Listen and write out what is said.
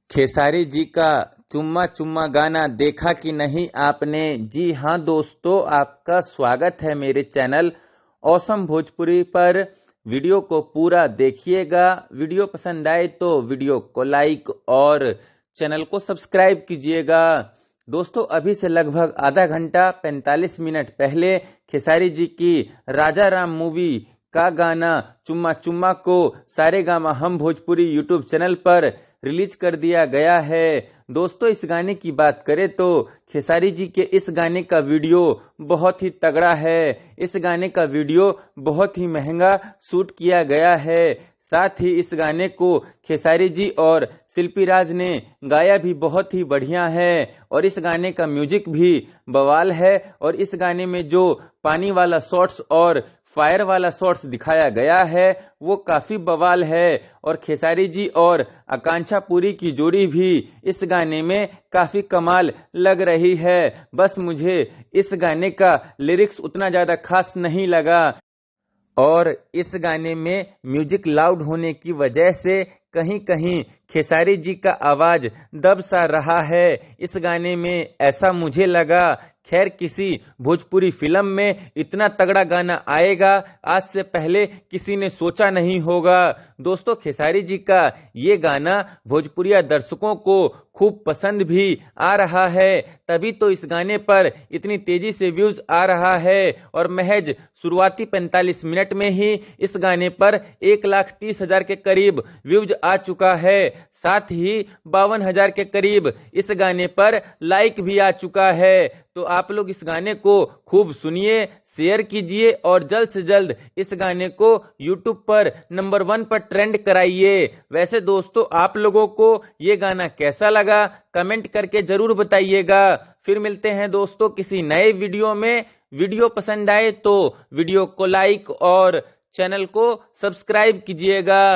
खेसारी जी का चुम्मा चुम्मा गाना देखा कि नहीं आपने? जी हाँ दोस्तों, आपका स्वागत है मेरे चैनल ऑसम भोजपुरी पर। वीडियो को पूरा देखिएगा। वीडियो पसंद आए तो वीडियो को लाइक और चैनल को सब्सक्राइब कीजिएगा। दोस्तों, अभी से लगभग आधा घंटा 45 मिनट पहले खेसारी जी की राजा राम मूवी का गाना चुम्मा चुम्मा को सारेगामा हम भोजपुरी यूट्यूब चैनल पर रिलीज कर दिया गया है। दोस्तों, इस गाने की बात करें तो खेसारी जी के इस गाने का वीडियो बहुत ही तगड़ा है। इस गाने का वीडियो बहुत ही महंगा शूट किया गया है। साथ ही इस गाने को खेसारी जी और शिल्पी राज ने गाया भी बहुत ही बढ़िया है और इस गाने का म्यूजिक भी बवाल है। और इस गाने में जो पानी वाला शॉट्स और फायर वाला शॉट्स दिखाया गया है वो काफी बवाल है। और खेसारी जी और आकांक्षा पुरी की जोड़ी भी इस गाने में काफी कमाल लग रही है। बस मुझे इस गाने का लिरिक्स उतना ज्यादा खास नहीं लगा और इस गाने में म्यूजिक लाउड होने की वजह से कहीं कहीं खेसारी जी का आवाज दब सा रहा है। इस गाने में ऐसा मुझे लगा। खैर, किसी भोजपुरी फिल्म में इतना तगड़ा गाना आएगा आज से पहले किसी ने सोचा नहीं होगा। दोस्तों, खेसारी जी का ये गाना भोजपुरिया दर्शकों को खूब पसंद भी आ रहा है, तभी तो इस गाने पर इतनी तेजी से व्यूज आ रहा है। और महज शुरुआती 45 मिनट में ही इस गाने पर 1,30,000 के करीब व्यूज आ चुका है। साथ ही 52,000 के करीब इस गाने पर लाइक भी आ चुका है। तो आप लोग इस गाने को खूब सुनिए, शेयर कीजिए और जल्द से जल्द इस गाने को YouTube पर नंबर 1 पर ट्रेंड कराइए। वैसे दोस्तों, आप लोगों को ये गाना कैसा लगा कमेंट करके जरूर बताइएगा। फिर मिलते हैं दोस्तों किसी नए वीडियो में। वीडियो पसंद आए तो वीडियो को लाइक और चैनल को सब्सक्राइब कीजिएगा।